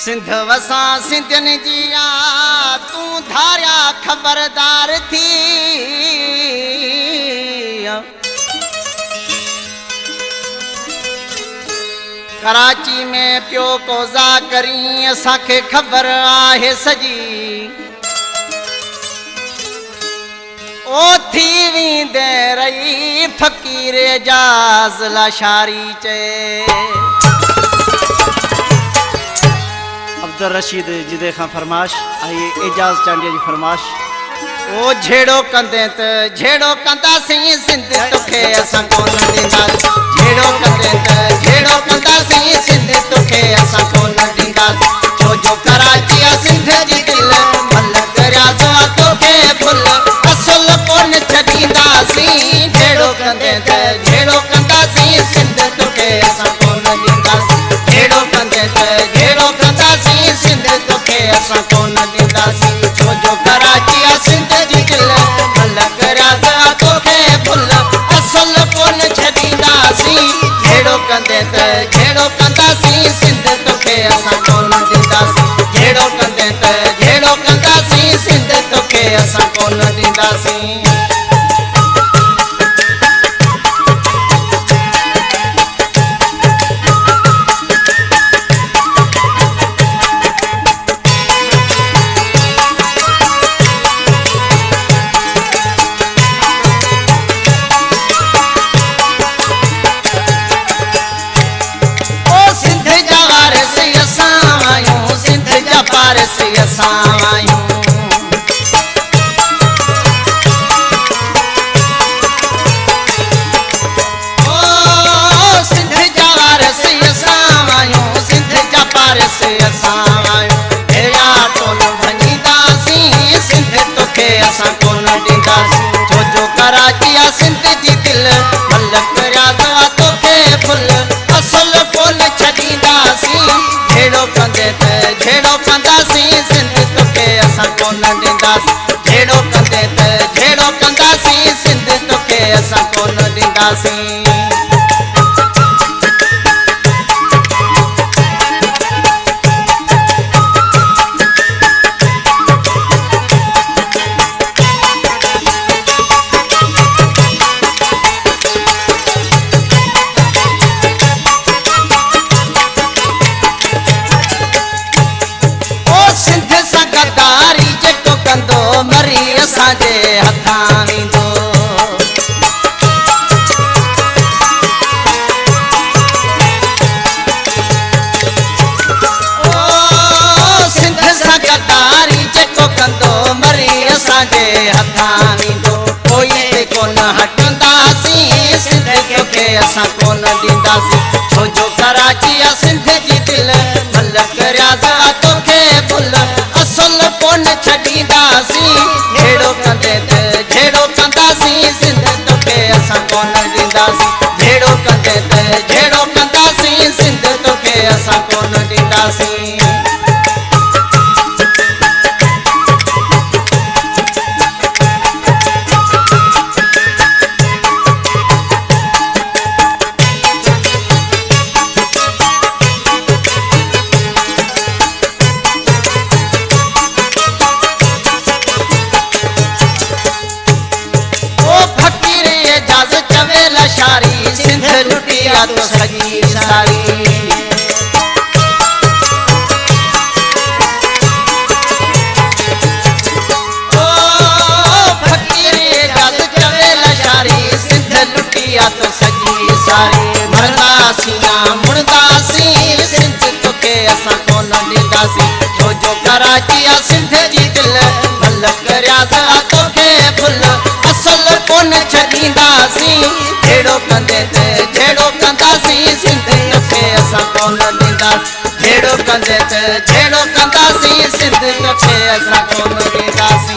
सिंध वसा सिंधियन जी आ तू धारिया खबरदार थी। कराची में पियो कोज़ा करी असांखे खबर आहे सजी। ओ थी वींदे रही फ़कीर एजाज़ लाशारी चए। अब्दुल रशीद जिदे खां फरमाश आई एजाज़ चांडिया जी फरमाश। ओ झेड़ो कंदे त झेड़ो कंदासीं सिंध तोखे असां कोन ॾींदासीं। झेड़ो कंदे त झेड़ो कंदासीं सिंध तोखे असां कोन ॾींदासीं। छो जो कराची आ सिंध जी दिल मलक रियाज़ आ तोखे फुल असुल कोन छॾींदासीं। झेड़ो कंदे त झेड़ो कंदासीं सिंध तोखे असां कोन ॾींदासीं। झेड़ो कंदे त झेड़ो कंदासीं सिंध तोखे असां कोन ॾींदासीं। छो जो कराची आ सिंध जी दिल मलक रियाज़ आ तोखे फुल असुल कोन छॾींदासीं। झेड़ो कंदे त झेड़ो कंदासीं सिंध तोखे असां कोन ॾींदासीं। झेड़ो कंदे त झेड़ो कंदासीं सिंध तोखे असां कोन ॾींदासीं। छो जो कराची आ सिंध जी दिल मलक रियाज़ आ तोखे फुल असुल कोन छॾींदासीं। झेड़ो कंदे त झेड़ो कंदासीं सिंध तोखे असां कोन ॾींदासीं। झेड़ो कंदे त झेड़ो कंदासीं सिंध तोखे असां कोन ॾींदासीं। मरी असांजे हथां वेंदो। ओ सिंध सां गद्दारी जेको कंदो मरी असांजे हथां वेंदो। कोई ते कोन हटंदासीं सिंध तोखे असां कोन ॾींदासीं। छो जो कराची आ सिंध जी दिल मलक रियाज़ आ तोखे फुल असुल कोन छॾींदासीं। झेड़ो कंदे त झेड़ो कंदासीं सिंध तोखे असां कोन ॾींदासीं। झेड़ो कंदे त झेड़ो कंदासीं सिंध तोखे असां कोन ॾींदासीं। सिंध लुटी आ तो सजी सारी। ओ फकीर एजाज़ चवे लाशारी सिंध लुटी आ तो सजी सारी। मरदासीं ना मुड़दासीं सिंध तोखे असां कोन ॾींदासीं। छो जो कराची आ सिंध जी दिल मलक रियाज़ आ तोखे फुल असुल कोन छॾींदासीं। झेड़ो कंदे त झेड़ो कंदासीं सिंध तोखे असां कोन ॾींदासीं। झेड़ो कंदे त झेड़ो कंदासीं सिंध तोखे असां कोन ॾींदासीं।